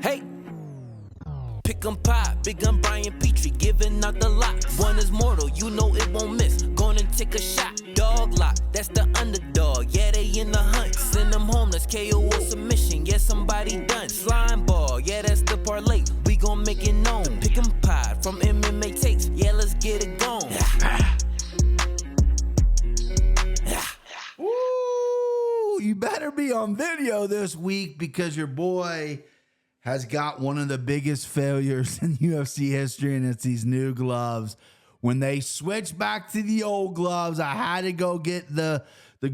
Hey, pick 'em pie, big gun Brian Petrie, giving out the lot. One is mortal, you know it won't miss. Gonna take a shot, dog lock, that's the underdog. Yeah, they in the hunt. Send them home, let's KO or submission. Yeah, somebody done. Slime ball, yeah, that's the parlay. We gon' make it known. Pick 'em pie from MMA takes. Yeah, let's get it going. Woo! You better be on video this week because your boy has got one of the biggest failures in UFC history, and it's these new gloves. When they switched back to the old gloves, I had to go get the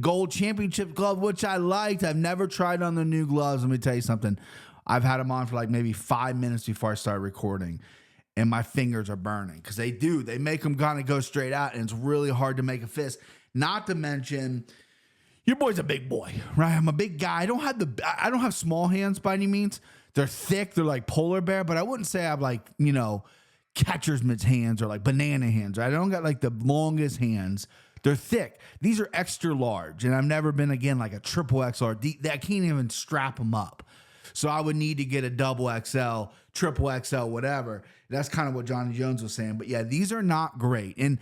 gold championship glove, which I liked. I've never tried on the new gloves. Let me tell you something. I've had them on for like maybe 5 minutes before I start recording, and my fingers are burning because they make them kind of go straight out, and it's really hard to make a fist. Not to mention, your boy's a big boy, right? I'm a big guy. I don't have small hands by any means. They're thick. They're like polar bear, but I wouldn't say I have like, catcher's mitts hands or like banana hands. Right? I don't got like the longest hands. They're thick. These are extra large, and I've never been, again, like a triple XL. I can't even strap them up. So I would need to get a double XL, triple XL, whatever. That's kind of what Jon Jones was saying. But yeah, these are not great. And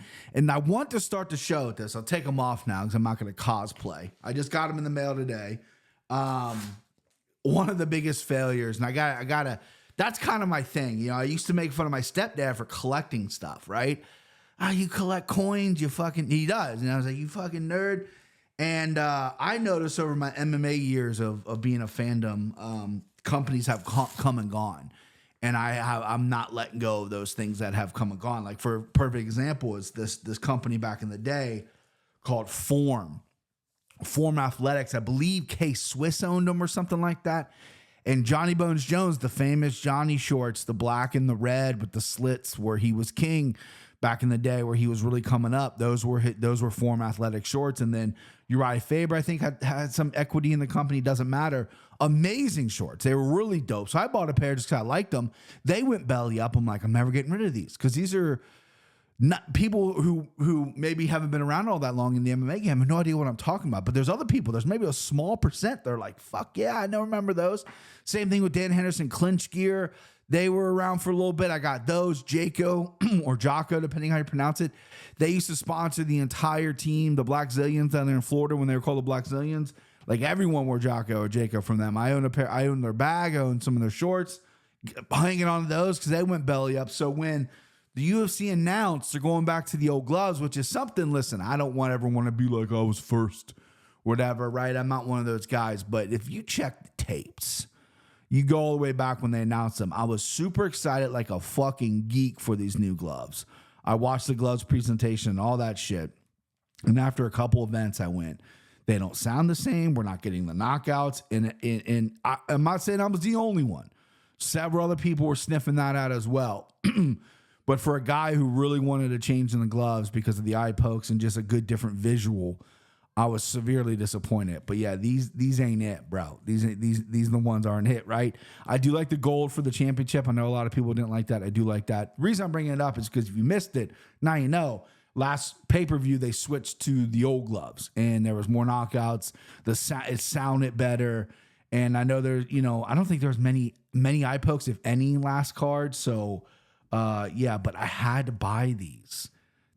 I want to start the show with this. I'll take them off now because I'm not going to cosplay. I just got them in the mail today. One of the biggest failures, and I gotta, that's kind of my thing. I used to make fun of my stepdad for collecting stuff, right? You collect coins, he does. And I was like, you fucking nerd. And I noticed over my MMA years of being a fandom, companies have come and gone. And I'm not letting go of those things that have come and gone. Like, for a perfect example is this company back in the day called Form Athletics. I believe K-Swiss owned them or something like that. And Johnny Bones Jones, the famous Johnny shorts, the black and the red with the slits where he was king back in the day, where he was really coming up, those were Form Athletic shorts. And then Uriah Faber, I think, had some equity in the company. Doesn't matter. Amazing shorts. They were really dope. So I bought a pair just because I liked them. They went belly up. I'm like, I'm never getting rid of these because these are not people who maybe haven't been around all that long in the MMA game. I have no idea what I'm talking about. But there's other people. There's maybe a small percent. They're like, fuck yeah, I don't remember those. Same thing with Dan Henderson clinch gear. They were around for a little bit. I got those. Jaco or Jocko, depending how you pronounce it. They used to sponsor the entire team, the Black Zillions down there in Florida when they were called the Black Zillions. Like, everyone wore Jocko or Jaco from them. I own a pair. I own their bag. I own some of their shorts. Hanging on to those because they went belly up. So when the UFC announced they're going back to the old gloves, which is something, listen, I don't ever want to be like I was first, whatever, right? I'm not one of those guys. But if you check the tapes, you go all the way back when they announced them, I was super excited like a fucking geek for these new gloves. I watched the gloves presentation and all that shit. And after a couple events, I went, they don't sound the same. We're not getting the knockouts. And I'm not saying I was the only one. Several other people were sniffing that out as well. But for a guy who really wanted a change in the gloves because of the eye pokes and just a good different visual, I was severely disappointed. But yeah, these ain't it, bro. These are the ones aren't it, right? I do like the gold for the championship. I know a lot of people didn't like that. I do like that. The reason I'm bringing it up is because if you missed it, now you know. Last pay-per-view, they switched to the old gloves, and there was more knockouts. It sounded better. And I know there's, I don't think there's many eye pokes, if any, last card. So, yeah, but I had to buy these.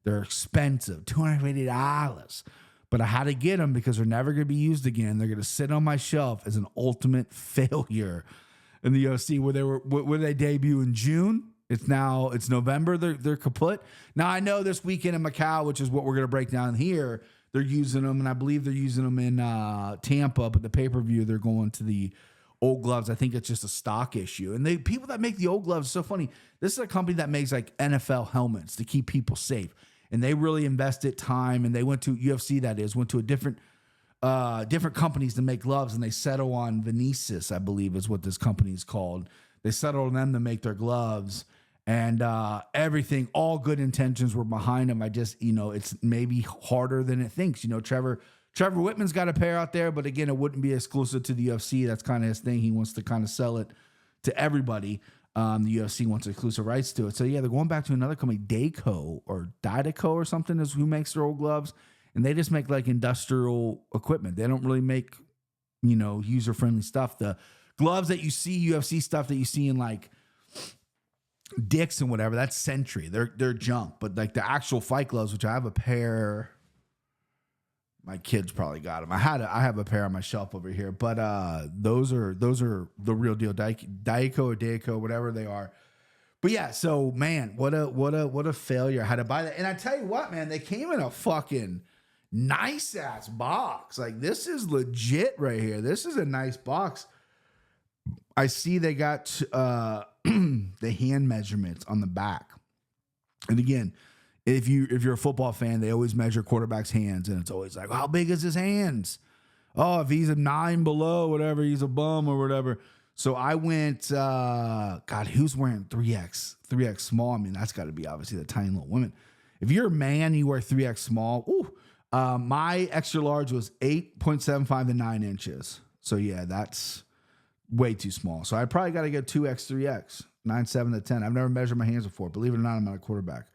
They're expensive, $280. But I had to get them because they're never going to be used again. They're going to sit on my shelf as an ultimate failure in the UFC. Where they debut in June. It's November. They're kaput. Now I know this weekend in Macau, which is what we're going to break down here, they're using them, and I believe they're using them in Tampa. But the pay-per-view, they're going to the old gloves. I think it's just a stock issue. And the people that make the old gloves, so funny. This is a company that makes like NFL helmets to keep people safe. And they really invested time, and they went to UFC, went to a different companies to make gloves, and they settle on Venesis, I believe is what this company is called. They settled on them to make their gloves, and everything, all good intentions were behind them. I just, it's maybe harder than it thinks. Trevor Whitman's got a pair out there, but again, it wouldn't be exclusive to the UFC. That's kind of his thing. He wants to kind of sell it to everybody. The UFC wants exclusive rights to it. So yeah, they're going back to another company, Dayco or Didaco or something is who makes their old gloves. And they just make like industrial equipment. They don't really make, user-friendly stuff. The gloves that you see, UFC stuff that you see in like Dick's and whatever, that's Sentry. They're junk. But like the actual fight gloves, which I have a pair, my kids probably got them. I have a pair on my shelf over here. But those are the real deal. Daiko or Daiko, whatever they are. But yeah, so man, what a failure. I had to buy that. And I tell you what, man, they came in a fucking nice ass box. Like, this is legit right here. This is a nice box. I see they got the hand measurements on the back. And again, if you're a football fan, they always measure quarterbacks' hands, and it's always like, how big is his hands? Oh, if he's a 9 below, whatever, he's a bum or whatever. So I went, God, who's wearing 3X small? I mean, that's got to be obviously the tiny little women. If you're a man, you wear 3X small. Ooh, my extra large was 8.75 to 9 inches. So yeah, that's way too small. So I probably got to get 2X, 3X, 9.7 to 10. I've never measured my hands before. Believe it or not, I'm not a quarterback.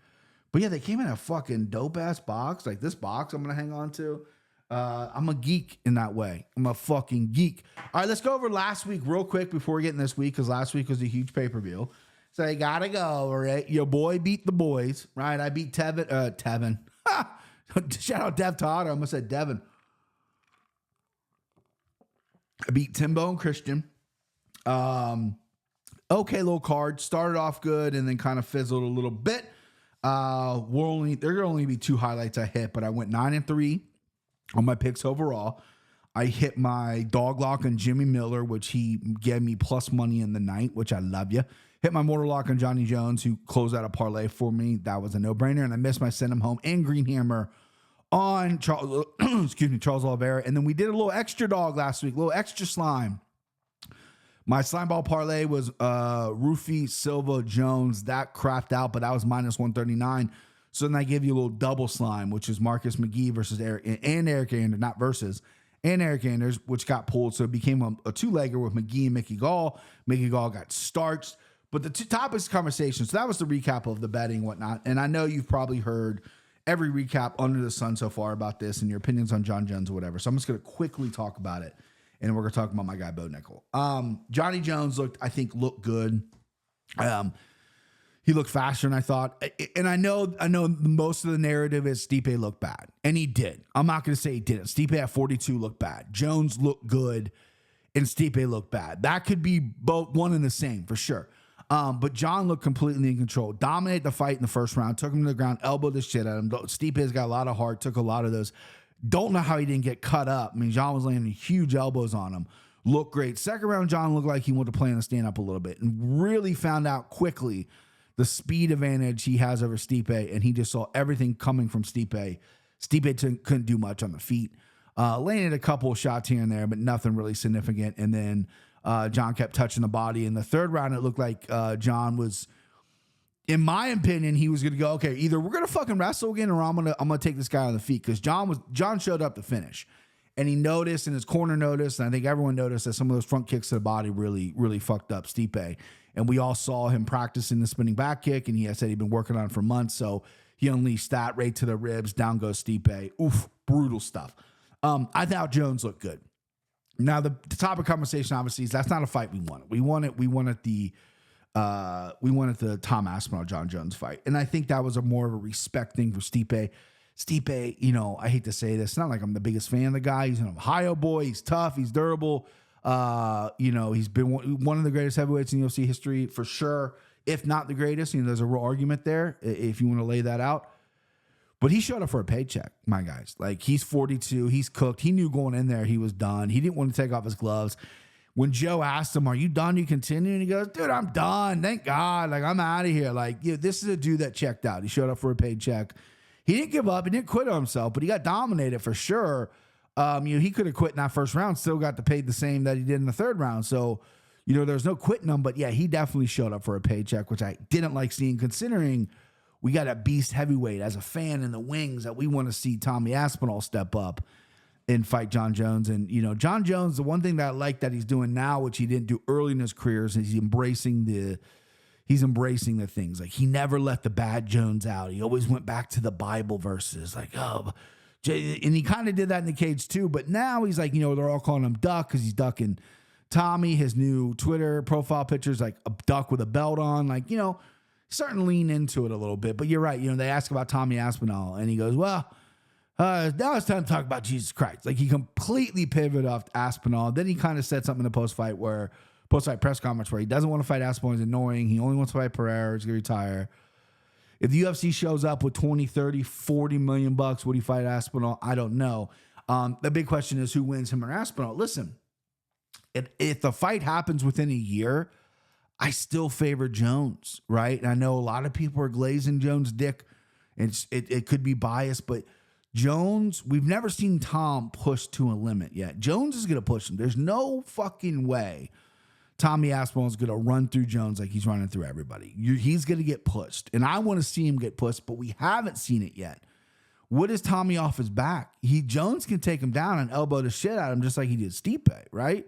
But yeah, they came in a fucking dope ass box. Like this box I'm going to hang on to. I'm a geek in that way. I'm a fucking geek. All right, let's go over last week real quick before we get in this week, because last week was a huge pay-per-view. So I gotta go, all right? Your boy beat the boys, right? I beat Tevin. Shout out Dev Todd. I almost said Devin. I beat Timbo and Christian. Okay, little card. Started off good and then kind of fizzled a little bit. There gonna only be 2 highlights I hit, but I went 9-3 on my picks overall. I hit my dog lock on Jimmy Miller, which he gave me plus money in the night, which I love you. Hit my mortal lock on Johnny Jones, who closed out a parlay for me. That was a no-brainer. And I missed my send him home and green hammer on Charles Oliveira. And then we did a little extra dog last week, a little extra slime. My slime ball parlay was Rufy, Silva, Jones. That crapped out, but that was minus 139. So then I give you a little double slime, which is Marcus McGee versus Eric Anders, not versus, and Eric Anders, which got pulled. So it became a 2-legger with McGee and Mickey Gall. Mickey Gall got starched. But the 2 topics of conversation, so that was the recap of the betting and whatnot. And I know you've probably heard every recap under the sun so far about this and your opinions on Jon Jones or whatever. So I'm just going to quickly talk about it. And we're going to talk about my guy, Bo Nickal. Johnny Jones looked good. He looked faster than I thought. And I know most of the narrative is Stipe looked bad. And he did. I'm not going to say he didn't. Stipe at 42 looked bad. Jones looked good. And Stipe looked bad. That could be both one and the same for sure. But John looked completely in control. Dominated the fight in the first round. Took him to the ground. Elbowed the shit at him. Stipe's got a lot of heart. Took a lot of those. Don't know how he didn't get cut up. I mean, John was landing huge elbows on him. Looked great. Second round, John looked like he wanted to play in the stand up a little bit. And really found out quickly the speed advantage he has over Stipe, and he just saw everything coming from Stipe. Stipe couldn't do much on the feet. Landed a couple of shots here and there, but nothing really significant. And then John kept touching the body. In the third round, it looked like John was, in my opinion, he was going to go, okay, either we're going to fucking wrestle again, or I'm gonna take this guy on the feet, because John showed up to finish. And he noticed, and his corner noticed, and I think everyone noticed that some of those front kicks to the body really, really fucked up Stipe. And we all saw him practicing the spinning back kick, and he had said he'd been working on it for months. So he unleashed that right to the ribs. Down goes Stipe. Oof, brutal stuff. I thought Jones looked good. Now the topic of conversation obviously is that's not a fight we wanted. We wanted the Tom Aspinall Jon Jones fight, and I think that was more of a respect thing for Stipe. Stipe, I hate to say this, it's not like I'm the biggest fan of the guy. He's an Ohio boy. He's tough. He's durable. He's been one of the greatest heavyweights in UFC history for sure, if not the greatest. There's a real argument there if you want to lay that out. But he showed up for a paycheck, my guys. Like, he's 42. He's cooked. He knew going in there he was done. He didn't want to take off his gloves. When Joe asked him, "Are you done? You continue?" And he goes, "Dude, I'm done. Thank God. Like, I'm out of here." Like, this is a dude that checked out. He showed up for a paycheck. He didn't give up. He didn't quit on himself, but he got dominated for sure. He could have quit in that first round, still got the paid the same that he did in the third round. So, there's no quitting him. But yeah, he definitely showed up for a paycheck, which I didn't like seeing, considering we got a beast heavyweight as a fan in the wings that we want to see Tommy Aspinall step up and fight Jon Jones. And, Jon Jones, the one thing that I like that he's doing now, which he didn't do early in his career, is he's embracing the things. Like, he never let the bad Jones out. He always went back to the Bible verses. Like, and he kind of did that in the cage too. But now he's like, they're all calling him Duck because he's ducking Tommy, his new Twitter profile picture is like a duck with a belt on, like, starting to lean into it a little bit. But you're right. They ask about Tommy Aspinall, and he goes, well, now it's time to talk about Jesus Christ. Like, he completely pivoted off Aspinall. Then he kind of said something in the post-fight press conference where he doesn't want to fight Aspinall. He's annoying. He only wants to fight Pereira. He's going to retire. If the UFC shows up with 20, 30, 40 million bucks, would he fight Aspinall? I don't know. The big question is who wins, him or Aspinall. Listen, if the fight happens within a year, I still favor Jones, right? And I know a lot of people are glazing Jones' dick. It could be biased, but Jones, we've never seen Tom push to a limit yet. Jones is going to push him. There's no fucking way Tommy Aspinall is going to run through Jones like he's running through everybody. He's going to get pushed. And I want to see him get pushed, but we haven't seen it yet. What is Tommy off his back? Jones can take him down and elbow the shit out of him just like he did Stipe, right?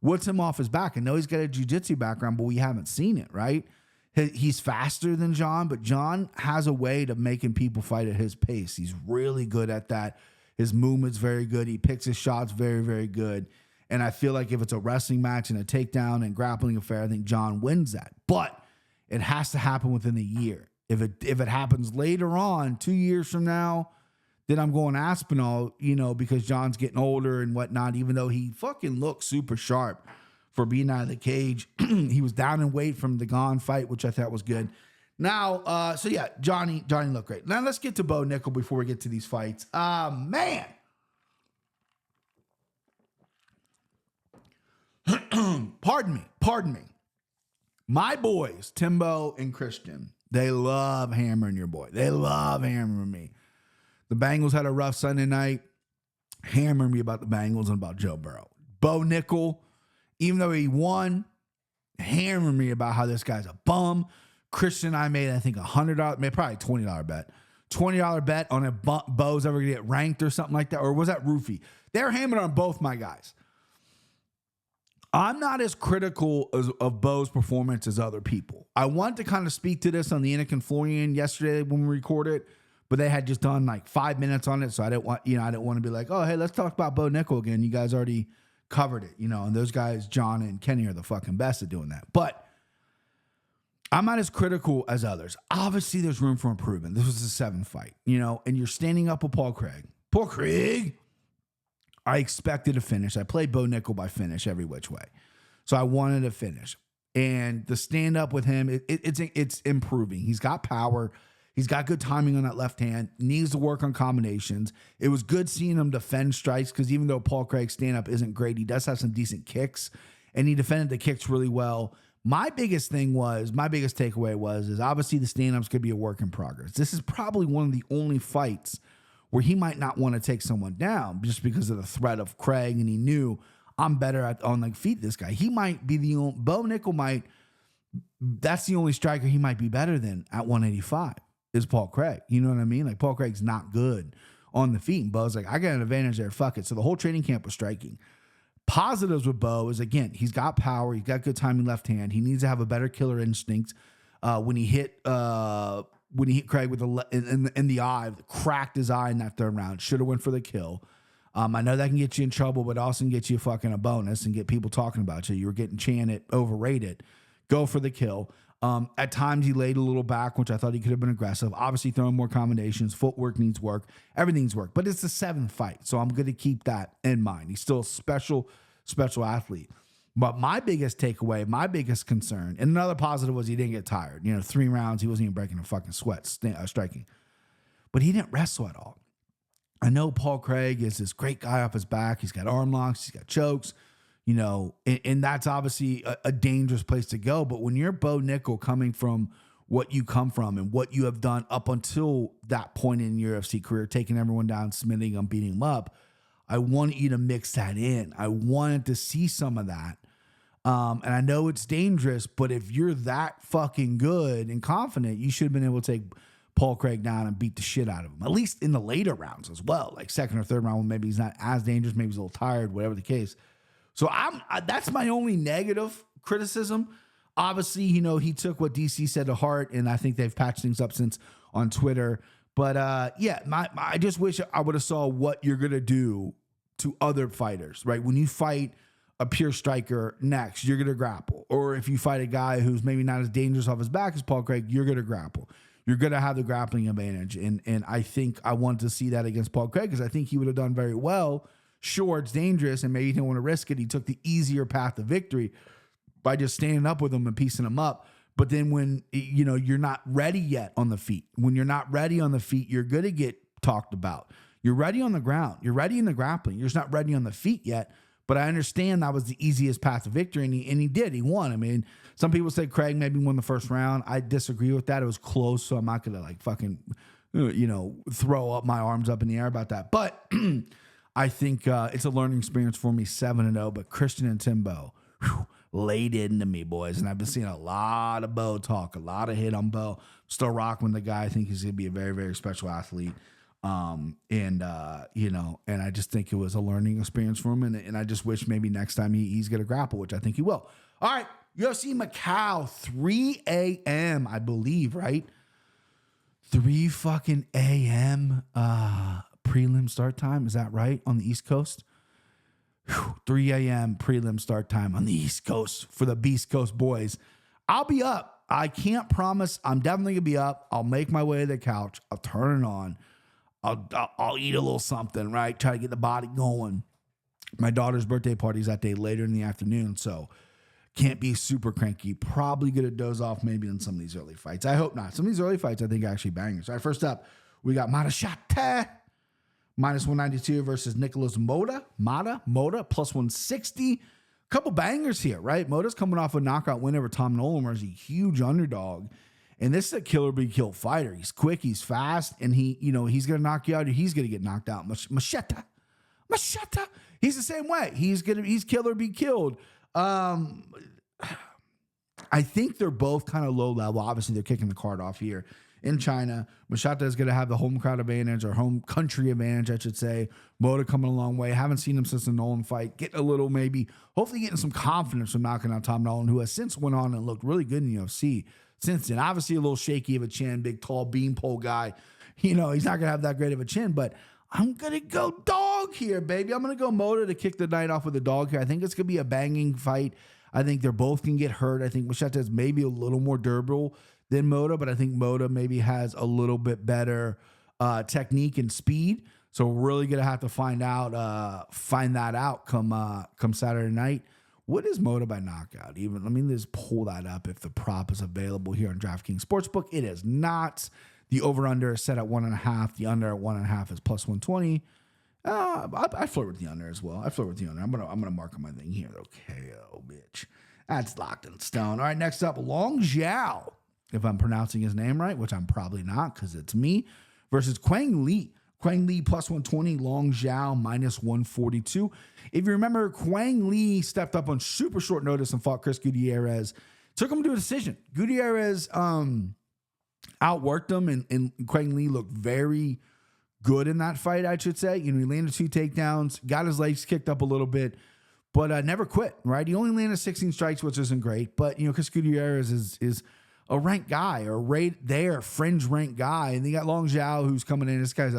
What's him off his back? I know he's got a jiu-jitsu background, but we haven't seen it, right? He's faster than Jon, but Jon has a way to making people fight at his pace. He's really good at that. His movement's very good. He picks his shots very, very good. And I feel like if it's a wrestling match and a takedown and grappling affair, I think Jon wins that. But it has to happen within a year. If it happens later on, 2 years from now, then I'm going Aspinall, because Jon's getting older and whatnot, even though he fucking looks super sharp for being out of the cage. He was down in weight from the Gone fight, which I thought was good. Now, so yeah, Johnny looked great. Now let's get to Bo Nickal before we get to these fights. Man. Pardon me. My boys, Timbo and Christian, they love hammering your boy. They love hammering me. The Bengals had a rough Sunday night, hammering me about the Bengals and about Joe Burrow. Bo Nickal, even though he won, hammering me about how this guy's a bum. Christian and I made, I think, $100, maybe probably $20 bet. $20 bet on if Bo's ever going to get ranked or something like that. Or was that Roofy? They're hammering on both my guys. I'm not as critical of Bo's performance as other people. I want to kind of speak to this on the Anakin Florian yesterday when we recorded, but they had just done like 5 minutes on it. So I didn't want to be like, oh, hey, let's talk about Bo Nickal again. You guys already covered it, and those guys, Jon and Kenny, are the fucking best at doing that. But I'm not as critical as others. Obviously, there's room for improvement. This was a 7th fight, and you're standing up with Paul Craig. Paul Craig! I expected a finish. I played Bo Nickal by finish every which way. So I wanted a finish. And the stand up with him, it's improving. He's got power. He's got good timing on that left hand. Needs to work on combinations. It was good seeing him defend strikes because even though Paul Craig's stand up isn't great, he does have some decent kicks. And he defended the kicks really well. My biggest takeaway was obviously the stand ups could be a work in progress. This is probably one of the only fights where he might not want to take someone down just because of the threat of Craig, and he knew I'm better on the feet this guy. He might be the only, Bo Nickal that's the only striker he might be better than at 185 is Paul Craig. You know what I mean? Like Paul Craig's not good on the feet, and Bo's like, I got an advantage there, fuck it. So the whole training camp was striking. Positives with Bo is, again, he's got power, he's got good timing left hand, he needs to have a better killer instinct. When he hit Craig with in the eye, cracked his eye in that 3rd round. Should have went for the kill. I know that can get you in trouble, but also can get you fucking a bonus and get people talking about you. You were getting chanted, overrated. Go for the kill. At times he laid a little back, which I thought he could have been aggressive. Obviously throwing more combinations. Footwork needs work. Everything's work. But it's the 7th fight, so I'm going to keep that in mind. He's still a special athlete. But my biggest takeaway, my biggest concern, and another positive was he didn't get tired. 3 rounds, he wasn't even breaking a fucking sweat striking. But he didn't wrestle at all. I know Paul Craig is this great guy off his back. He's got arm locks. He's got chokes. And that's obviously a dangerous place to go. But when you're Bo Nickal coming from what you come from and what you have done up until that point in your UFC career, taking everyone down, submitting them, beating them up, I want you to mix that in. I wanted to see some of that. And I know it's dangerous, but if you're that fucking good and confident, you should have been able to take Paul Craig down and beat the shit out of him, at least in the later rounds as well, like 2nd or 3rd round when maybe he's not as dangerous, maybe he's a little tired, whatever the case. So that's my only negative criticism. Obviously, he took what DC said to heart, and I think they've patched things up since on Twitter. But I just wish I would have saw what you're gonna do to other fighters, right? When you fight a pure striker next, you're going to grapple. Or if you fight a guy who's maybe not as dangerous off his back as Paul Craig, you're going to grapple. You're going to have the grappling advantage. And I think I want to see that against Paul Craig because I think he would have done very well. Sure, it's dangerous and maybe he didn't want to risk it. He took the easier path to victory by just standing up with him and piecing him up. But then when, you're not ready yet on the feet, when you're not ready on the feet, you're going to get talked about. You're ready on the ground. You're ready in the grappling. You're just not ready on the feet yet. But I understand that was the easiest path to victory, and he did. He won. I mean, some people say Craig maybe won the first round. I disagree with that. It was close, so I'm not going to fucking, throw up my arms up in the air about that. But I think it's a learning experience for me, 7-0. But Christian and Timbo laid into me, boys. And I've been seeing a lot of Bo talk, a lot of hit on Bo. Still rocking with the guy. I think he's going to be a very, very special athlete. And I just think it was a learning experience for him. And I just wish maybe next time he's going to grapple, which I think he will. All right. UFC Macau, 3 a.m., I believe, right? 3 fucking a.m. Prelim start time. Is that right? On the East Coast? 3 a.m. prelim start time on the East Coast for the Beast Coast boys. I'll be up. I can't promise. I'm definitely going to be up. I'll make my way to the couch. I'll turn it on. I'll eat a little something, right? Try to get the body going. My daughter's birthday party's that day later in the afternoon, so can't be super cranky. Probably going to doze off maybe in some of these early fights. I hope not. Some of these early fights I think are actually bangers. All right, first up, we got Matashata, minus 192 versus Nicholas Mota, plus 160. Couple bangers here, right? Mota's coming off a knockout win over Tom Nolan, where he's a huge underdog. And this is a killer be killed fighter. He's quick, he's fast, and he's going to knock you out or he's going to get knocked out. Macheta. He's the same way. He's killer be killed. I think they're both kind of low level. Obviously, they're kicking the card off here in China. Macheta is going to have the home crowd advantage or home country advantage, I should say. Mota coming a long way. Haven't seen him since the Nolan fight. Getting a little hopefully getting some confidence from knocking out Tom Nolan, who has since went on and looked really good in the UFC. Since then, obviously a little shaky of a chin, big, tall beanpole guy. He's not going to have that great of a chin, but I'm going to go dog here, baby. I'm going to go Mota to kick the night off with a dog here. I think it's going to be a banging fight. I think they're both can get hurt. I think Macheta is maybe a little more durable than Mota, but I think Mota maybe has a little bit better technique and speed. So we're really going to have to find that out come Saturday night. What is Mota by knockout? Let me just pull that up if the prop is available here on DraftKings Sportsbook. It is not. The over-under is set at 1.5. The under at 1.5 is plus 120. I flirt with the under as well. I'm gonna mark on my thing here. Okay, oh bitch, that's locked in stone. All right, next up, Long Zhao, if I'm pronouncing his name right, which I'm probably not because it's me, versus Quang Li. Quang Li plus 120, Long Zhao minus 142. If you remember, Quang Li stepped up on super short notice and fought Chris Gutierrez. Took him to a decision. Gutierrez outworked him, and Quang Li looked very good in that fight, I should say. He landed 2 takedowns, got his legs kicked up a little bit, but never quit, right? He only landed 16 strikes, which isn't great. But, Chris Gutierrez is a ranked guy, or right there, fringe ranked guy. And they got Long Zhao, who's coming in. This guy's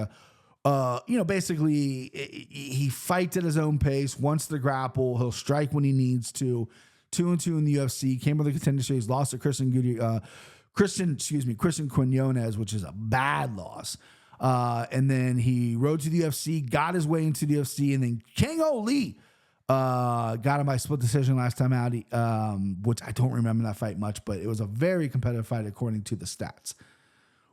basically he fights at his own pace, wants to grapple. He'll strike when he needs to. 2-2 in the UFC. Came with a contender series, lost to Christian Quinones, which is a bad loss. And then he rode to the UFC, got his way into the UFC, and then King Lee got him by split decision last time out, which I don't remember that fight much, but it was a very competitive fight according to the stats.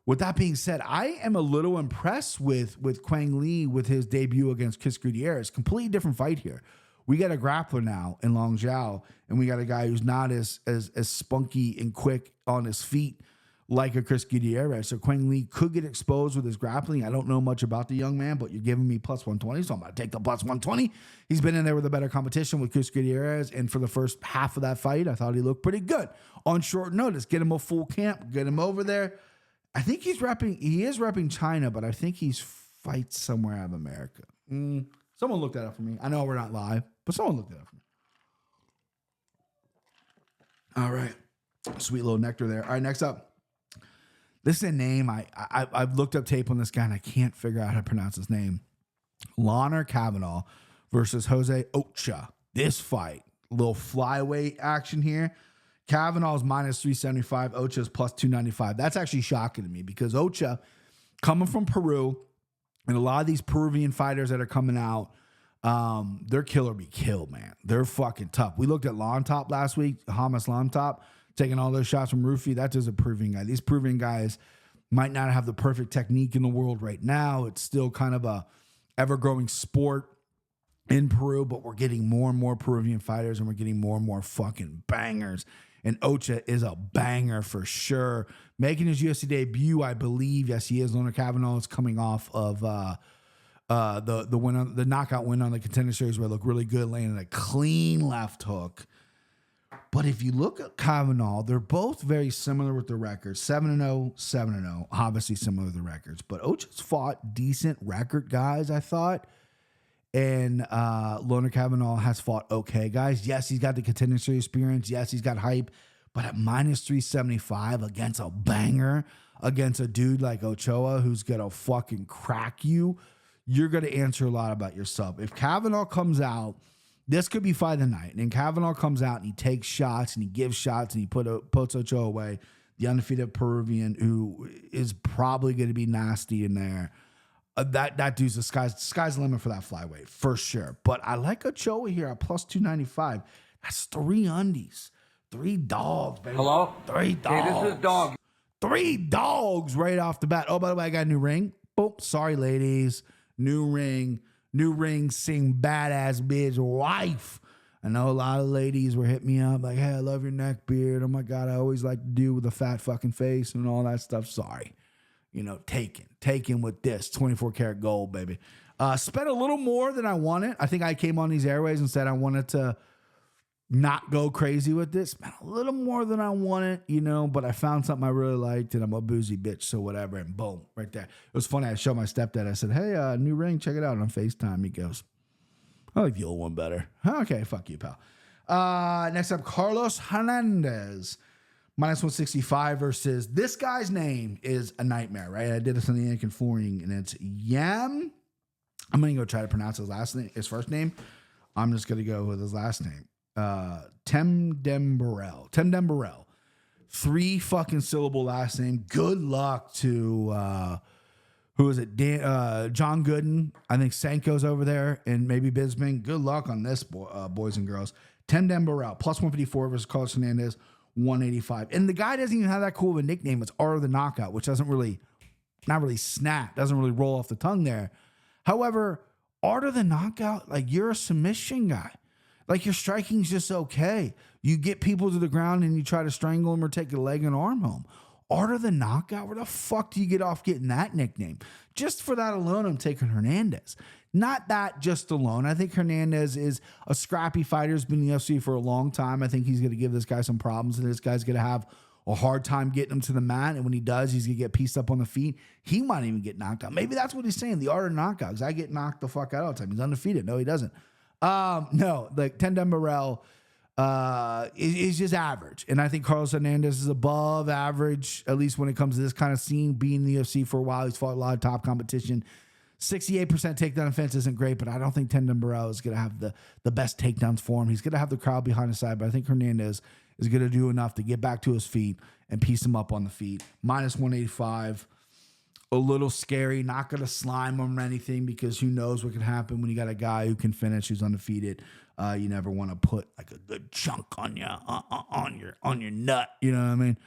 With that being said, I am a little impressed with Quang Li with his debut against Chris Gutierrez. Completely different fight here. We got a grappler now in Long Zhao, and we got a guy who's not as spunky and quick on his feet like a Chris Gutierrez. So Quang Li could get exposed with his grappling. I don't know much about the young man, but you're giving me plus 120, so I'm going to take the plus 120. He's been in there with a better competition with Chris Gutierrez, and for the first half of that fight, I thought he looked pretty good. On short notice, get him a full camp, get him over there. I think he is repping China, but I think he's fights somewhere out of America. Someone looked that up for me. I know we're not live, but someone looked that up for me. All right. Sweet little nectar there. All right, next up. This is a name. I've looked up tape on this guy, and I can't figure out how to pronounce his name. Lawner Kavanaugh versus Jose Ocha. this fight. A little flyweight action here. Kavanaugh's minus 375. Ocha's plus 295. That's actually shocking to me because Ocha, coming from Peru, and a lot of these Peruvian fighters that are coming out, they're kill or be killed, man. They're fucking tough. We looked at Lontop last week, Hamas Lontop, taking all those shots from Rufi. That is a Peruvian guy. These Peruvian guys might not have the perfect technique in the world right now. It's still kind of a ever-growing sport in Peru, but we're getting more and more Peruvian fighters, and we're getting more and more fucking bangers. And Ocha is a banger for sure. Making his UFC debut, I believe. Yes, he is. Leonard Cavanaugh is coming off of the win on the knockout win on the Contender Series, where it looked really good, landing a clean left hook. But if you look at Cavanaugh, they're both very similar with the records. 7-0, 7-0. Obviously similar with the records. But Ocha's fought decent record guys, I thought. And Leonard Cavanaugh has fought okay guys. Yes, he's got the Contender Series experience. Yes, he's got hype. But at minus 375 against a banger, against a dude like Ochoa who's going to fucking crack you, you're going to answer a lot about yourself. If Cavanaugh comes out, this could be fight of the night. And Cavanaugh comes out and he takes shots and he gives shots and he puts Ochoa away, the undefeated Peruvian who is probably going to be nasty in there. That dude's the sky's the limit for that flyweight, for sure. But I like Ochoa here at plus 295. That's 3 undies. 3 dogs, baby. Hello? 3 dogs. Hey, this is Dog. 3 dogs right off the bat. Oh, by the way, I got a new ring. Boom. Sorry, ladies. New ring. New ring, sing badass bitch wife. I know a lot of ladies were hitting me up like, hey, I love your neck beard. Oh, my God, I always like to do with a fat fucking face and all that stuff. Sorry. You know, taken with this 24 karat gold, baby. Spent a little more than I wanted. I think I came on these airways and said I wanted to not go crazy with this. Spent a little more than I wanted, you know, but I found something I really liked and I'm a boozy bitch, so whatever. And boom, right there. It was funny. I showed my stepdad. I said, hey, new ring, check it out on FaceTime. He goes, I like the old one better. Okay, fuck you, pal. Next up, Carlos Hernandez. Minus 165 versus this guy's name is a nightmare, right? I did this on the Yankee Flooring, and it's Yam. I'm going to go try to pronounce his first name. I'm just going to go with his last name. Temdembarel. 3 fucking syllable last name. Good luck to, who is it? John Gooden. I think Sanko's over there, and maybe Bisbing. Good luck on this, boys and girls. Temdembarel, plus 154 versus Carlos Hernandez. 185. And the guy doesn't even have that cool of a nickname. It's Art of the Knockout, which doesn't really snap, doesn't really roll off the tongue there. However, Art of the Knockout, like, you're a submission guy. Like, your striking's just okay. You get people to the ground and you try to strangle them or take a leg and arm home. Art of the Knockout, where the fuck do you get off getting that nickname? Just for that alone, I'm taking Hernandez. Not that just alone. I think Hernandez is a scrappy fighter. He's been in the UFC for a long time. I think he's going to give this guy some problems, and this guy's going to have a hard time getting him to the mat. And when he does, he's going to get pieced up on the feet. He might even get knocked out. Maybe that's what he's saying, the art of knockout, because I get knocked the fuck out all the time. He's undefeated. No, he doesn't. No, like Temdembarel is just average. And I think Carlos Hernandez is above average, at least when it comes to this kind of scene. Being in the UFC for a while, he's fought a lot of top competition. 68% takedown offense isn't great, but I don't think Temdembarel is going to have the best takedowns for him. He's going to have the crowd behind his side, but I think Hernandez is going to do enough to get back to his feet and piece him up on the feet. Minus 185. A little scary. Not going to slime him or anything, because who knows what can happen when you got a guy who can finish, who's undefeated. You never want to put like a good chunk on your nut. You know what I mean?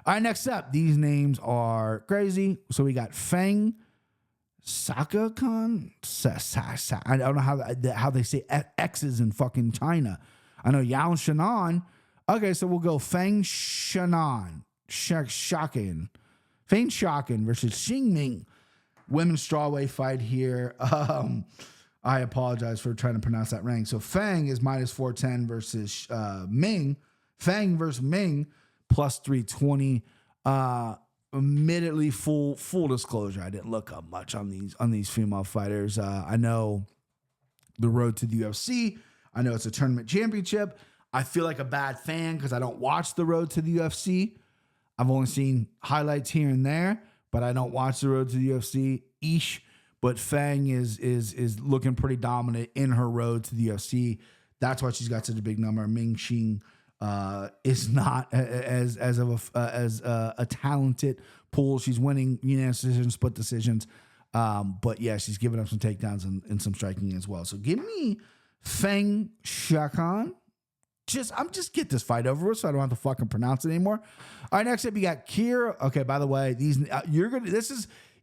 All right, next up, these names are crazy. So we got Feng Saka-Khan. I don't know how they say X's in fucking China. I know Yao Shanan. Okay, so we'll go Feng Shanan. Shakin. Feng Shakin versus Xingming. Women's strawweight fight here. I apologize for trying to pronounce that rank. So Feng is minus 410 versus Ming. Feng versus Ming plus 320. Admittedly, full disclosure, I didn't look up much on these female fighters. I know the road to the UFC. I know it's a tournament championship. I feel like a bad fan because I don't watch the road to the UFC. I've only seen highlights here and there, but I don't watch the road to the UFC. But Feng is looking pretty dominant in her road to the UFC. That's why she's got such a big number. Ming Xing is not as a talented pool. She's winning unanimous decisions, split decisions. But yeah, she's giving up some takedowns and some striking as well. So give me Feng Shakan. I'm just get this fight over with so I don't have to fucking pronounce it anymore. All right, next up you got Kira. Okay, by the way,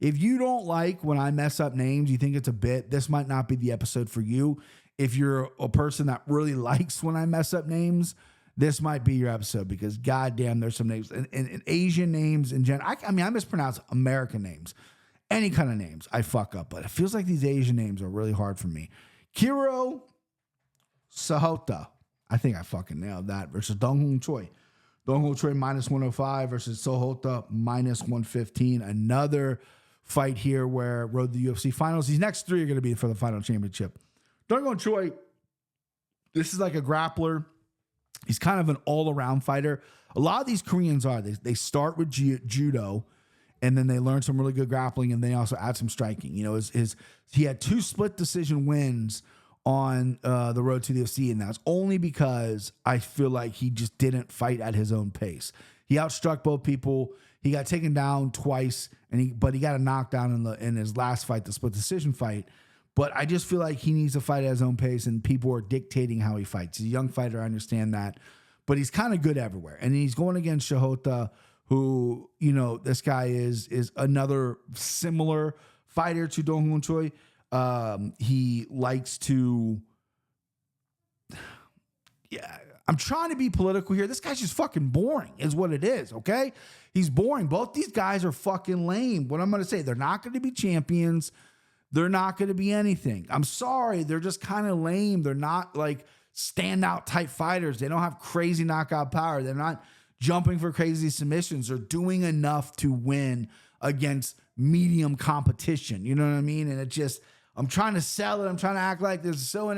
if you don't like when I mess up names, you think it's a bit, this might not be the episode for you. If you're a person that really likes when I mess up names, this might be your episode because goddamn, there's some names and Asian names in general. I mispronounce American names. Any kind of names I fuck up, but it feels like these Asian names are really hard for me. Kiro Sahota. I think I fucking nailed that. Versus Dong Hoon Choi. Dong Hoon Choi minus 105 versus Sahota minus 115. Another fight here where road to the UFC finals. These next three are going to be for the final championship. Dong Hoon Choi, this is like a grappler. He's kind of an all-around fighter. A lot of these Koreans are. They start with judo, and then they learn some really good grappling, and they also add some striking. You know, he had 2 split decision wins on the road to the UFC, and that's only because I feel like he just didn't fight at his own pace. He outstruck both people. He got taken down twice, but he got a knockdown in his last fight, the split decision fight. But I just feel like he needs to fight at his own pace, and people are dictating how he fights. He's a young fighter, I understand that, but he's kind of good everywhere. And he's going against Shahota, who, you know, this guy is another similar fighter to Dong Hoon Choi. He likes to, I'm trying to be political here. This guy's just fucking boring is what it is. Okay. He's boring. Both these guys are fucking lame. What I'm going to say, they're not going to be champions. They're not going to be anything. I'm sorry. They're just kind of lame. They're not like standout type fighters. They don't have crazy knockout power. They're not jumping for crazy submissions. They're doing enough to win against medium competition. You know what I mean? And it just, I'm trying to sell it. I'm trying to act like this is so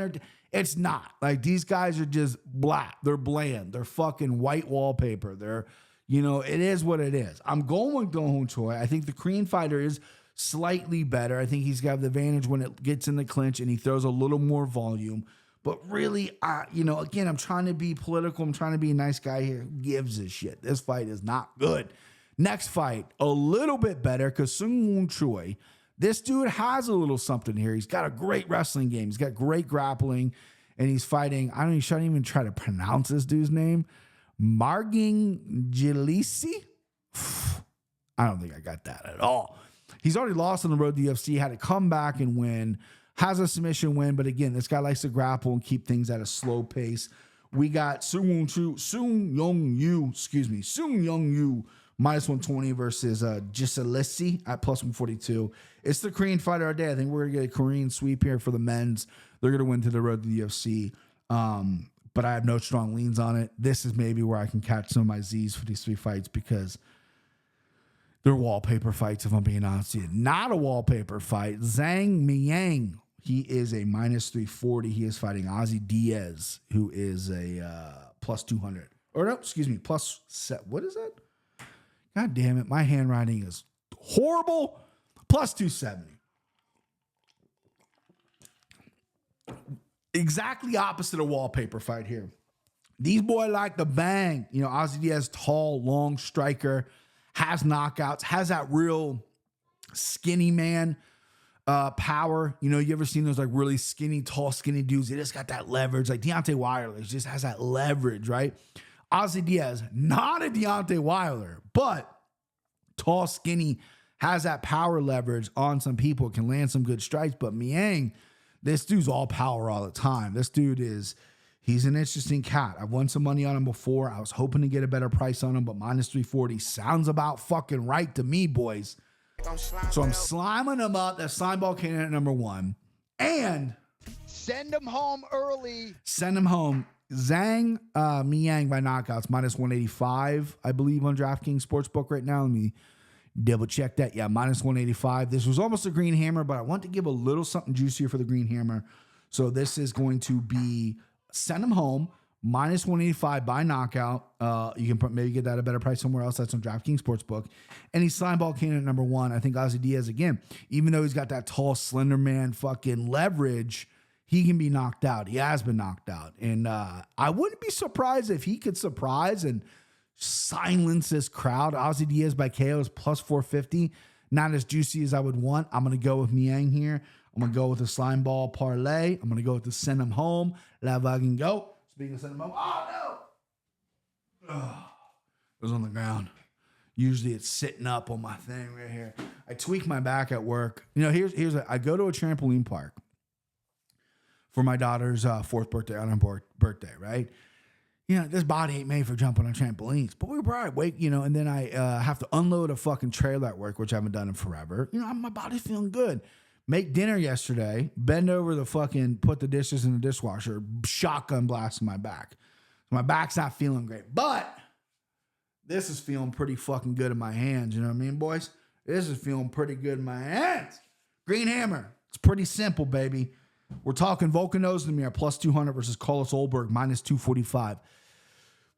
it's not. Like, these guys are just black. They're bland. They're fucking white wallpaper. They're, you know, it is what it is. I'm going with Dong Hoon Choi. I think the Korean fighter is slightly better. I think he's got the advantage when it gets in the clinch and he throws a little more volume. But really, again, I'm trying to be political. I'm trying to be a nice guy here. Who gives a shit? This fight is not good. Next fight, a little bit better because Sung Woon Choi, this dude has a little something here. He's got a great wrestling game. He's got great grappling, and he's fighting. I shouldn't even try to pronounce this dude's name. Margin Gilisi. I don't think I got that at all. He's already lost on the road to the UFC. Had to come back and win. Has a submission win, but again, this guy likes to grapple and keep things at a slow pace. We got Sung Young Yu minus 120 versus Giselisi at plus 142. It's the Korean fighter of the day. I think we're going to get a Korean sweep here for the men's. They're going to win to the road to the UFC. But I have no strong leans on it. This is maybe where I can catch some of my Z's for these 3 fights because they're wallpaper fights, if I'm being honest with you. Not a wallpaper fight. Zhang Miang. He is a minus 340. He is fighting Ozzy Diaz, who is a plus 200. Or no, excuse me, plus set. What is that? God damn it. My handwriting is horrible. Plus 270. Exactly opposite of wallpaper fight here. These boys like to bang. You know, Ozzy Diaz, tall, long striker, has knockouts, has that real skinny man power. You know, you ever seen those like really skinny, tall, skinny dudes? They just got that leverage. Like Deontay Wilder just has that leverage, right? Ozzy Diaz, not a Deontay Wilder, but tall, skinny, has that power leverage on some people, can land some good strikes. But Miang, this dude's all power all the time. This dude he's an interesting cat. I've won some money on him before. I was hoping to get a better price on him, but minus 340 sounds about fucking right to me, boys. So I'm sliming him up. That slime ball candidate at number 1. And send him home early. Send him home. Zhang Miang by knockouts, minus 185, I believe, on DraftKings Sportsbook right now. Let me double check that. Yeah, minus 185. This was almost a green hammer, but I want to give a little something juicier for the green hammer. So this is going to be send him home, minus 185 by knockout. You can maybe get that at a better price somewhere else. That's on DraftKings Sportsbook. And he's slime ball candidate number 1. I think Ozzy Diaz, again, even though he's got that tall, slender man fucking leverage, he can be knocked out. He has been knocked out. And I wouldn't be surprised if he could surprise and silence this crowd. Ozzy Diaz by KO is plus 450. Not as juicy as I would want. I'm going to go with Miang here. I'm going to go with the slime ball parlay. I'm going to go with the send him home. La Vagan go. Speaking of send him home. Oh, no. It was on the ground. Usually it's sitting up on my thing right here. I tweak my back at work. You know, I go to a trampoline park for my daughter's fourth birthday, on her birthday, right? You know, this body ain't made for jumping on trampolines. But we were probably wake, you know, and then I have to unload a fucking trailer at work, which I haven't done in forever. You know, my body's feeling good. Make dinner yesterday, bend over the fucking, put the dishes in the dishwasher, shotgun blast in my back. My back's not feeling great. But this is feeling pretty fucking good in my hands. You know what I mean, boys? This is feeling pretty good in my hands. Green Hammer. It's pretty simple, baby. We're talking Volkan Ozdemir plus 200 versus Carlos Ulberg minus 245.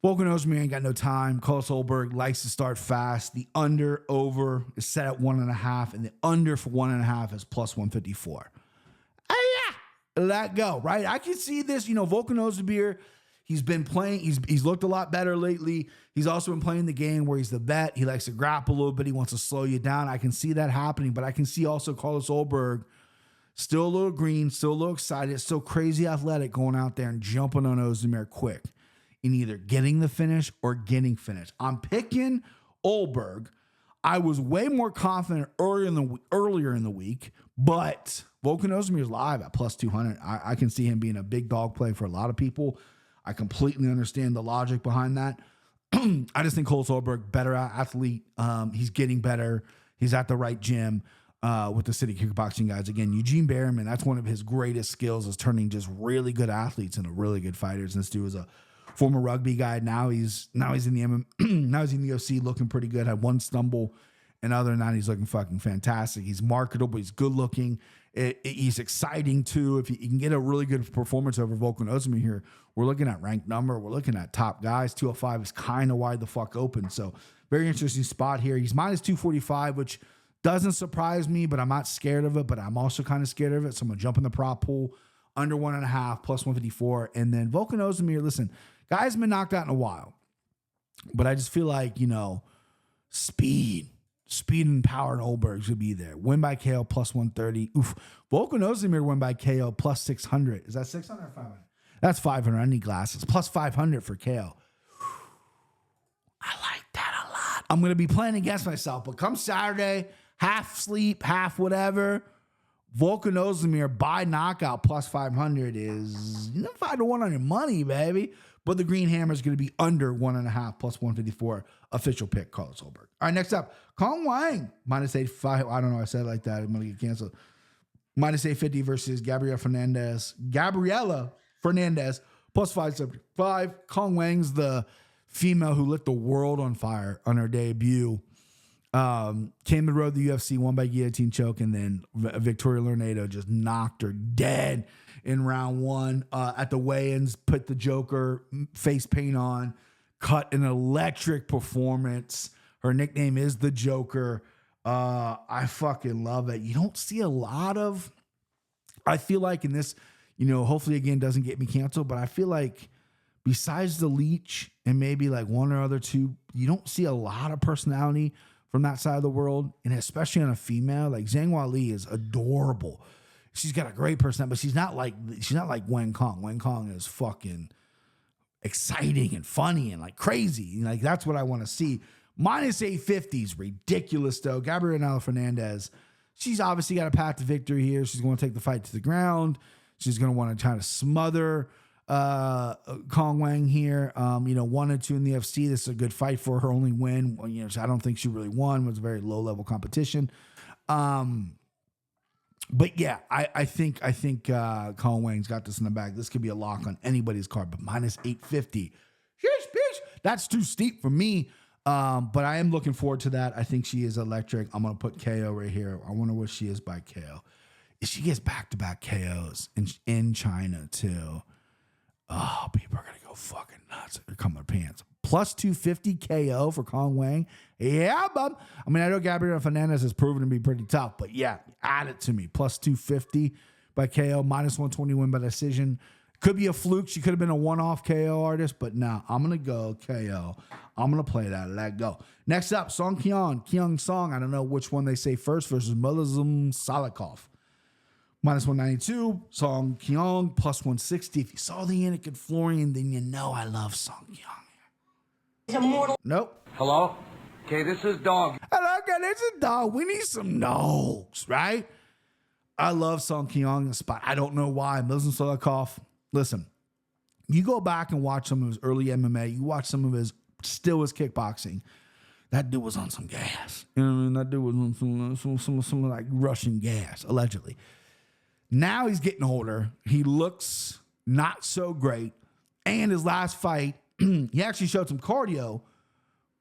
Volkan Ozdemir ain't got no time. Carlos Ulberg likes to start fast. The over is set at 1.5, and the under for 1.5 is plus 154. Yeah, let go, right? I can see this. You know, Volkan Ozdemir, he's been playing. He's looked a lot better lately. He's also been playing the game where he's the vet. He likes to grapple a little bit. He wants to slow you down. I can see that happening, but I can see also Carlos Ulberg still a little green, still a little excited, still crazy athletic, going out there and jumping on Ozdemir quick in either getting the finish or getting finished. I'm picking Ulberg. I was way more confident earlier in the week, but Volkan Ozdemir is live at plus 200. I can see him being a big dog play for a lot of people. I completely understand the logic behind that. I just think Carlos Ulberg, better athlete. He's getting better. He's at the right gym. With the city kickboxing guys. Again, Eugene Berriman, that's one of his greatest skills, is turning just really good athletes into really good fighters. And this dude was a former rugby guy. Now he's in the now he's in the UFC, looking pretty good. Had one stumble, and other than that, he's looking fucking fantastic. He's marketable. He's good looking. He's exciting too. If you can get a really good performance over Volkan Ozdemir here, we're looking at ranked number. We're looking at top guys. 205 is kind of wide the fuck open. So very interesting spot here. He's minus 245, which doesn't surprise me, but I'm not scared of it, but I'm also kind of scared of it. So I'm going to jump in the prop pool, under 1.5, plus 154. And then Volkan Ozdemir, listen, guy's been knocked out in a while, but I just feel like, you know, speed and power and Ulberg should be there. Win by KO, plus 130. Oof. Volkan Ozdemir win by KO, plus 600. Is that 600 or 500? That's 500. I need glasses. Plus 500 for KO. I like that a lot. I'm going to be playing against myself, but come Saturday, half sleep, half whatever, Volkan Ozdemir by knockout plus 500 is 5-1 on your money, baby. But the Green Hammer is going to be under 1.5 plus 154. Official pick, Carlos Ulberg. All right, next up, Kong Wang minus 8.5. I don't know. I said it like that. I'm going to get canceled. Minus 850 versus Gabriela Fernandez plus 575. Kong Wang's the female who lit the world on fire on her debut. Came to the road to the UFC, won by guillotine choke, and then Victoria Lornado just knocked her dead in round one. At the weigh-ins, put the Joker face paint on, cut an electric performance. Her nickname is the Joker. I fucking love it. You don't see a lot of, I feel like in this, hopefully again doesn't get me canceled, but I feel like besides the Leech and maybe like one or other two, you don't see a lot of personality from that side of the world, and especially on a female. Like Zhang Weili is adorable. She's got a great personality, but she's not like Wen Kong. Wen Kong is fucking exciting and funny and like crazy. Like that's what I want to see. Minus 850 is ridiculous though. Gabriela Fernandez, she's obviously got a path to victory here. She's going to take the fight to the ground. She's going to want to try to smother Kong Wang here. 1 and 2 in the UFC. This is a good fight for her. Only win. I don't think she really won. It was a very low level competition. But yeah, I think Kong Wang's got this in the bag. This could be a lock on anybody's card, but minus 850. Sheesh, bitch. That's too steep for me. But I am looking forward to that. I think she is electric. I'm going to put KO right here. I wonder what she is by KO. If she gets back-to-back KOs in China too, oh, people are going to go fucking nuts. They're coming their pants. Plus 250 KO for Kong Wang. Yeah, bub. I mean, I know Gabriela Fernandez has proven to be pretty tough, but yeah, add it to me. Plus 250. by KO, minus 120 win by decision. Could be a fluke. She could have been a one-off KO artist, but no, I'm going to go KO. I'm going to play that. Let go. Next up, Song Kyung Song. I don't know which one they say first versus Mulazum Salikov. Minus 192. Song Kyung plus 160. If you saw the Anakin Florian, then you know I love Song Kyung. He's immortal. Nope. Hello? Okay, this is Dog. Hello, okay, this is Dog. We need some no's, right? I love Song Kyung in the spot. I don't know why. Mulazum Salikov. Listen, you go back and watch some of his early MMA. You watch some of his kickboxing. That dude was on some gas. You know what I mean? That dude was on some like Russian gas, allegedly. Now he's getting older. He looks not so great. And his last fight, he actually showed some cardio,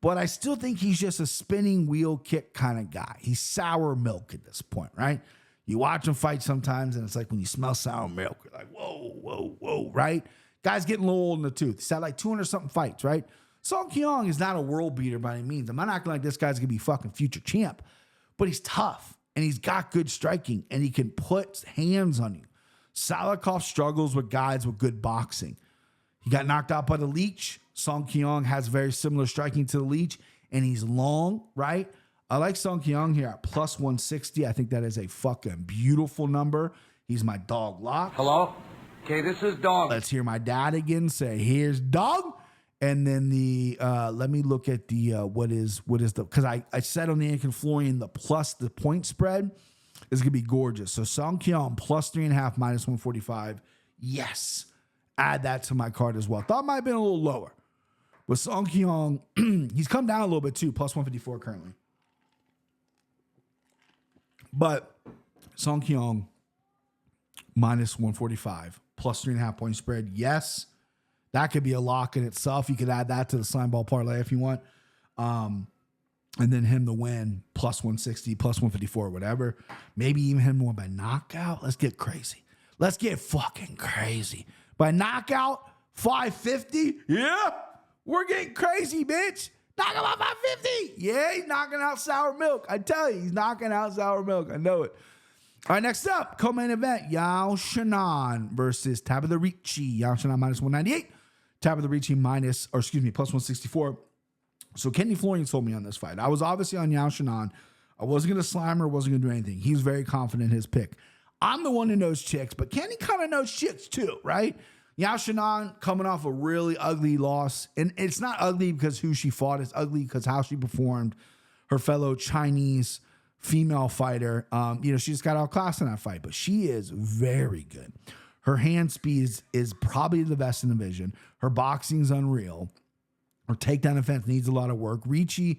but I still think he's just a spinning wheel kick kind of guy. He's sour milk at this point, right? You watch him fight sometimes, and it's like when you smell sour milk, you're like, whoa, whoa, whoa, right? Guy's getting a little old in the tooth. He's had like 200-something fights, right? Song Kyung is not a world beater by any means. I'm not acting like this guy's going to be fucking future champ, but he's tough, and he's got good striking, and he can put hands on you. Salikov struggles with guys with good boxing. He got knocked out by the Leech. Song Kyung has very similar striking to the Leech, and he's long, right? I like Song Kyung here at plus 160. I think that is a fucking beautiful number. He's my dog lock. Hello? Okay, this is Dog. Let's hear my dad again say, here's Dog. And then let me look at the, what is the, because I said on the Anakin Florian, the point spread is going to be gorgeous. So Song Kyung plus 3.5, minus 145. Yes. Add that to my card as well. Thought might have been a little lower. With Song Kyung, he's come down a little bit too, plus 154 currently. But Song Kyung, minus 145, plus 3.5 point spread. Yes, that could be a lock in itself. You could add that to the slime ball parlay if you want. And then him to win, plus 160, plus 154, whatever. Maybe even him win by knockout. Let's get crazy. Let's get fucking crazy. By knockout, 550? Yeah, we're getting crazy, bitch. Knock him out 550. Yeah, he's knocking out sour milk. I tell you, he's knocking out sour milk. I know it. All right, next up, co-main event, Yao Shannon versus Tabitha Ricci. Yao Shannon minus 198. Tabitha Ricci plus 164. So Kenny Florian told me on this fight. I was obviously on Yao Shannon. I wasn't going to slime her, wasn't going to do anything. He was very confident in his pick. I'm the one who knows chicks, but Kenny kind of knows chicks too, right? Yao Shannon coming off a really ugly loss. And it's not ugly because who she fought. It's ugly because how she performed. Her fellow Chinese female fighter. She just got outclassed in that fight, but she is very good. Her hand speed is probably the best in the division. Her boxing's unreal. Her takedown defense needs a lot of work. Ricci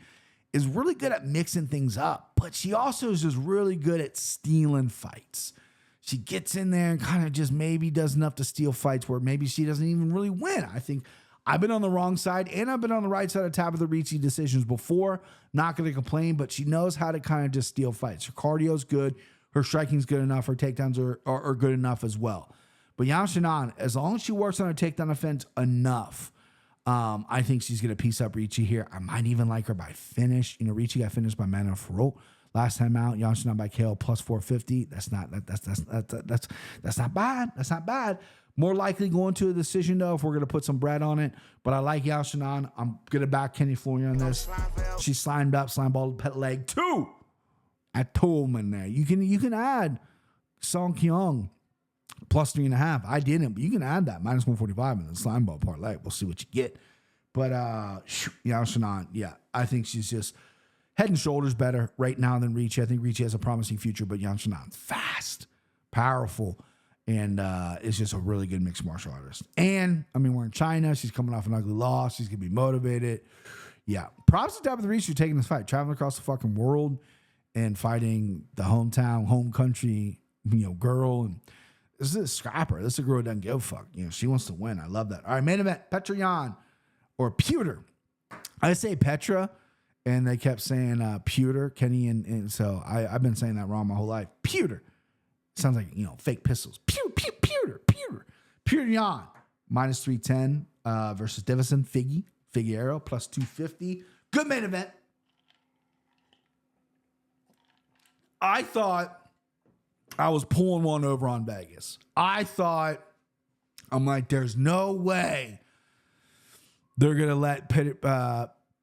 is really good at mixing things up, but she also is just really good at stealing fights. She gets in there and kind of just maybe does enough to steal fights where maybe she doesn't even really win. I think I've been on the wrong side and I've been on the right side of Tabitha Ricci decisions before. Not going to complain, but she knows how to kind of just steal fights. Her cardio's good. Her striking's good enough. Her takedowns are good enough as well. But Yao Shannon, as long as she works on her takedown defense enough, I think she's going to piece up Ricci here. I might even like her by finish. Ricci got finished by Manon Farot last time out. Yao Shannon by KO plus 450. That's not bad. That's not bad. More likely going to a decision though if we're going to put some bread on it. But I like Yao Shannon. I'm going to back Kenny Florian on this. She slimed up, slime ball pet leg 2. I told him in there. You can add Song Kyung plus 3.5. I didn't, but you can add that minus 145 in the slime ball parlay. We'll see what you get. But Yao Shannon, yeah, I think she's just head and shoulders better right now than Ricci. I think Ricci has a promising future, but Yao Shannon's fast, powerful, and is just a really good mixed martial artist. And, we're in China. She's coming off an ugly loss. She's going to be motivated. Yeah. Props to Tabitha Ricci for taking this fight, traveling across the fucking world and fighting the hometown, home country, girl. And this is a scrapper. This is a girl who doesn't give a fuck. She wants to win. I love that. All right, main event, Petra Yan or Pewter. I say Petra, and they kept saying Pewter, Kenny, and so I've been saying that wrong my whole life. Pewter. Sounds like, fake pistols. Pewter. Pewter Yan, minus 310 versus Davison Figueroa, plus 250. Good main event. I was pulling one over on Vegas. I'm like, there's no way they're going to let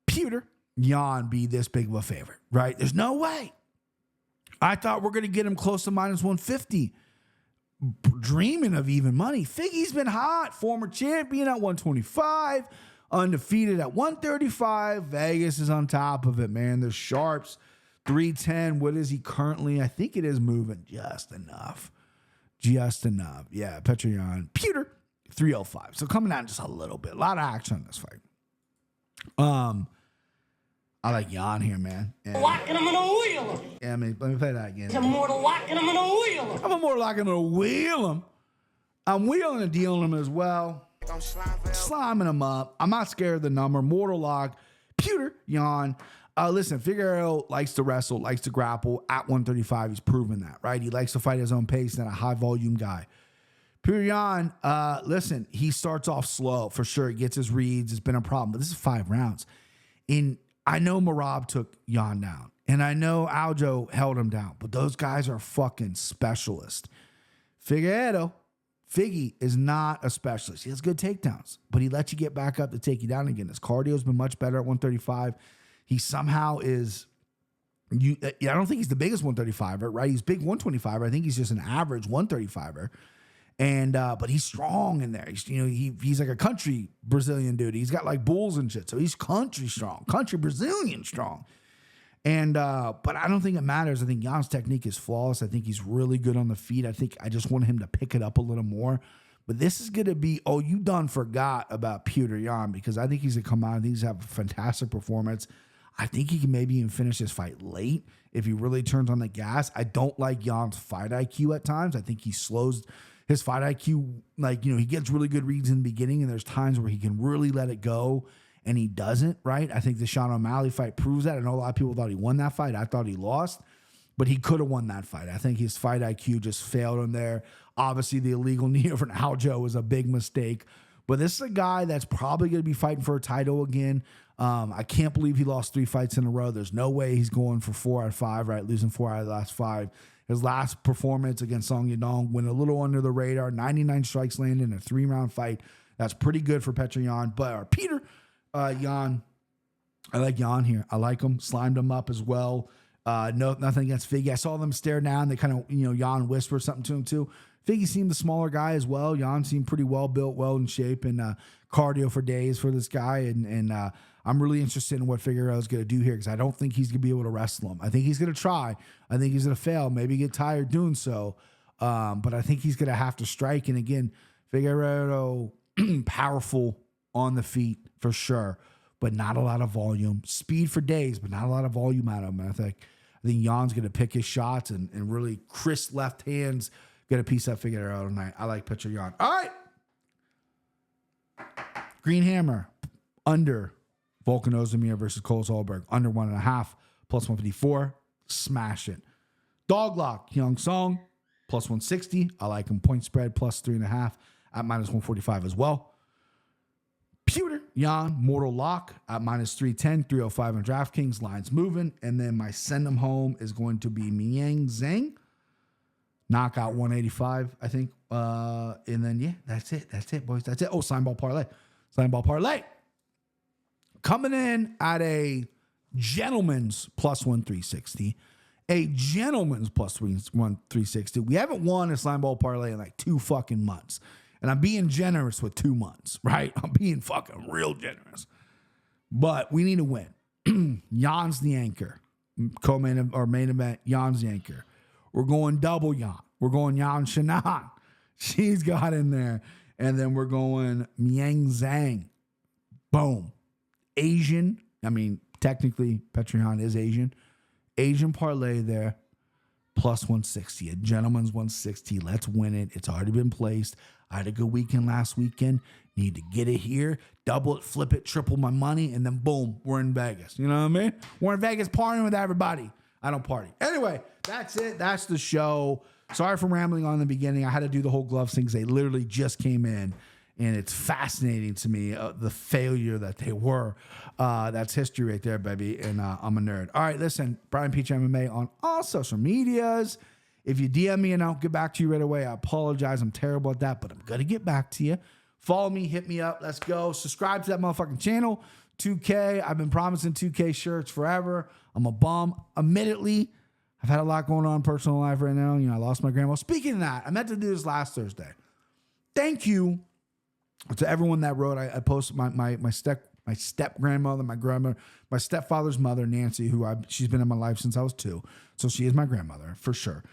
Peter Yan be this big of a favorite, right? There's no way. I thought we're going to get him close to minus 150. Dreaming of even money. Figgy's been hot. Former champion at 125. Undefeated at 135. Vegas is on top of it, man. The sharps, 310. What is he currently? I think it is moving just enough. Just enough. Yeah, Petroyan. Pewter, 305. So coming down just a little bit. A lot of action on this fight. I like Jan here, man. And, Locking him in a wheel. yeah, let me play that again. He's a mortal locking him in a wheel. I'm a more locking to wheel him. I'm wheeling and dealing him as well. Sliming him up. I'm not scared of the number. Mortal lock. Pewter, Jan. Listen, Figueroa likes to wrestle, likes to grapple. At 135, he's proven that, right? He likes to fight his own pace and a high-volume guy. Pewter Jan, listen, he starts off slow for sure. He gets his reads. It's been a problem, but this is 5 rounds. I know Marab took Jan down, and I know Aljo held him down, but those guys are fucking specialists. Figgy is not a specialist. He has good takedowns, but he lets you get back up to take you down again. His cardio's been much better at 135. He somehow is, I don't think he's the biggest 135er, right? He's big 125er. I think he's just an average 135er. And but he's strong in there. He's like a country Brazilian dude. He's got like bulls and shit. So he's country strong, country Brazilian strong. And but I don't think it matters. I think Jan's technique is flawless. I think he's really good on the feet. I just want him to pick it up a little more. But this is gonna be, you done forgot about Pewter Jan, because I think he's gonna come out. I think he's gonna have a fantastic performance. I think he can maybe even finish this fight late if he really turns on the gas. I don't like Jan's fight IQ at times. I think he slows his fight IQ, he gets really good reads in the beginning, and there's times where he can really let it go, and he doesn't, right? I think the Sean O'Malley fight proves that. I know a lot of people thought he won that fight. I thought he lost, but he could have won that fight. I think his fight IQ just failed him there. Obviously, the illegal knee over Aljo was a big mistake, but this is a guy that's probably going to be fighting for a title again. I can't believe he lost 3 fights in a row. There's no way he's going for 4 out of 5, right? Losing 4 out of the last 5. His last performance against Song Yadong went a little under the radar. 99 strikes landed in a 3-round fight. That's pretty good for Peter Yan. But Peter Yan, I like Yan here. I like him. Slimed him up as well. Nothing against Figgy. I saw them stare down. They kind of, Yan whispered something to him too. Figgy seemed the smaller guy as well. Yan seemed pretty well built, well in shape, and cardio for days for this guy. And I'm really interested in what Figueroa is going to do here, because I don't think he's going to be able to wrestle him. I think he's going to try. I think he's going to fail, maybe get tired doing so. But I think he's going to have to strike. And again, Figueroa, powerful on the feet for sure, but not a lot of volume. Speed for days, but not a lot of volume out of him. And I think Jan's going to pick his shots and really crisp left hands, get a piece of Figueroa tonight. I like Peter Yan. All right. Green Hammer, under Volkan Ozdemir versus Cole Solberg, under 1.5, plus 154. Smash it. Dog lock, Hyung Song, plus 160. I like him. Point spread, plus 3.5 at minus 145 as well. Pewter Yan, mortal lock at minus 310, 305 on DraftKings. Lines moving. And then my send them home is going to be Miang Zhang. Knockout 185, I think. And then, yeah, that's it. That's it, boys. That's it. Oh, sign ball parlay. Sign ball parlay. Coming in at a gentleman's plus 1,360. A gentleman's plus 1,360. We haven't won a slime ball parlay in like 2 fucking months. And I'm being generous with 2 months, right? I'm being fucking real generous. But we need to win. Jan's the anchor. Co-main or main event, Jan's the anchor. We're going double Jan. We're going Yan Shannon. She's got in there. And then we're going Miang Zhang. Boom. Asian. I mean, technically, Petroyan is Asian. Asian parlay there. Plus 160. A gentleman's 160. Let's win it. It's already been placed. I had a good weekend last weekend. Need to get it here. Double it, flip it, triple my money, and then boom, we're in Vegas. You know what I mean? We're in Vegas partying with everybody. I don't party. Anyway, that's it. That's the show. Sorry for rambling on in the beginning. I had to do the whole gloves thing because they literally just came in. And it's fascinating to me, the failure that they were. That's history right there, baby. And I'm a nerd. All right, listen, Brian Peach MMA on all social medias. If you DM me and I don't get back to you right away, I apologize. I'm terrible at that, but I'm going to get back to you. Follow me, hit me up. Let's go. Subscribe to that motherfucking channel. 2K. I've been promising 2K shirts forever. I'm a bum. Admittedly, I've had a lot going on in personal life right now. You know, I lost my grandma. Speaking of that, I meant to do this last Thursday. Thank you to everyone that wrote. I posted my step grandmother, my grandmother, my stepfather's mother, Nancy, she's been in my life since I was 2. So she is my grandmother for sure.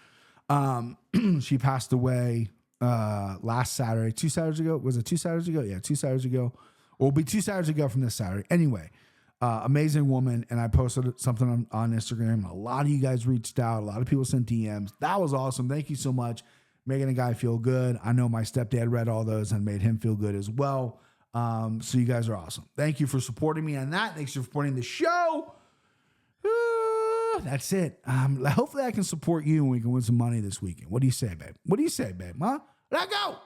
She passed away last Saturday, 2 Saturdays ago. Was it 2 Saturdays ago? Yeah, 2 Saturdays ago. It'll be 2 Saturdays ago from this Saturday. Anyway, amazing woman. And I posted something on Instagram. A lot of you guys reached out. A lot of people sent DMs. That was awesome. Thank you so much. Making a guy feel good. I know my stepdad read all those and made him feel good as well. So you guys are awesome. Thank you for supporting me on that. Thanks for supporting the show. That's it. Hopefully I can support you and we can win some money this weekend. What do you say, babe? What do you say, babe? Huh? Let go.